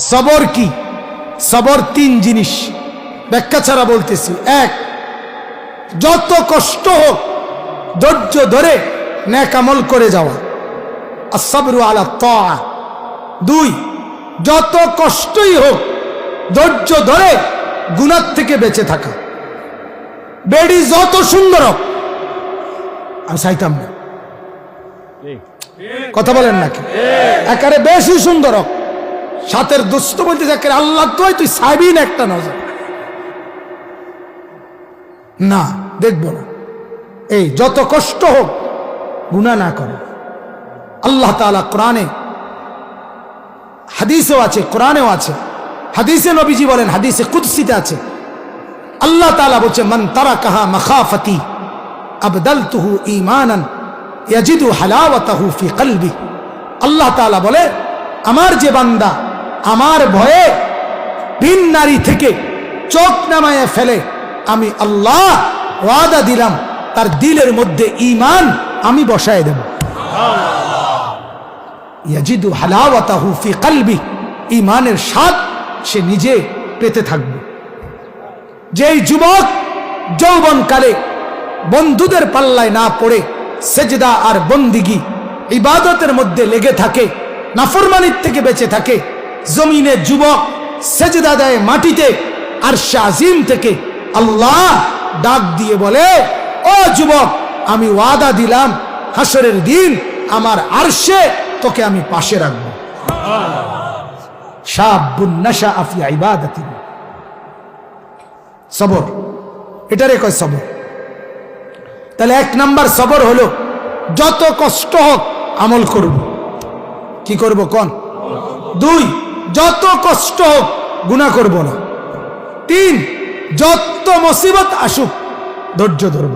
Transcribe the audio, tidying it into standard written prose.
সবর কি? সবর তিন জিনিস, ব্যাখ্যা ছাড়া বলতেছি। এক, যত কষ্ট হোক ধৈর্য ধরে নেক আমল করে যাওয়া, আসসাবরু আলা তাআ। দুই, যত কষ্টই হোক ধৈর্য ধরে গুনাহ থেকে বেঁচে থাকা। বেড়ি যত সুন্দর হোক, আমি চাইতাম না, কথা বলেন নাকি? একারে বেশি সুন্দর হোক, সাথের দোস্ত বলতেছে একেবারে আল্লাহ তুই চাইবি না একটা নজর, না দেখবো না। এই যত কষ্ট হোক গুনাহ না করে। আল্লাহ তাআলা কোরআনে, হাদিসেও আছে, কোরআনেও আছে। হাদিসে নবীজি বলেন, হাদিসে কুদসিতে আছে, আল্লাহ তাআলা বলছে মান তারাকাহা মাখাফাতি আবদালতুহু ঈমানান ইয়াজিদু হালাওয়াতাহু ফি কলবি। আল্লাহ তাআলা বলে, আমার যে বান্দা আমার ভয়ে ভিন নারী থেকে চোখ নামায়ে ফেলে, আমি আল্লাহ ওয়াদা দিলাম তার দিলের মধ্যে ঈমান আমি বসায় দেব। ইয়াজিদু হালাওয়াতাহু ফি কলবি, ঈমানের স্বাদ সে নিজে পেতে থাকবে। যেই যুবক যৌবনকালে বন্ধুদের পাল্লায় না পড়ে সেজদা আর বন্দিগি ইবাদতের মধ্যে লেগে থাকে, নাফরমানির থেকে বেঁচে থাকে, জমিনে যুবক সেজদা দেয় মাটিতে, আরশে আজিম থেকে আল্লাহ ডাক দিয়ে বলে, ও যুবক আমি ওয়াদা দিলাম হাসরের দিন আমার আরশে তোকে আমি পাশে রাখবো। শাবুন নাশা ফি ইবাদাতি, সবর, এটারে কয় সবর। তাহলে এক নাম্বার সবর হলো যত কষ্ট হোক আমল করব। কি করব কোন? দুই, যত কষ্ট হোক গুনাহ করব না। তিন, যত মুসিবত আসুক ধৈর্য ধরব।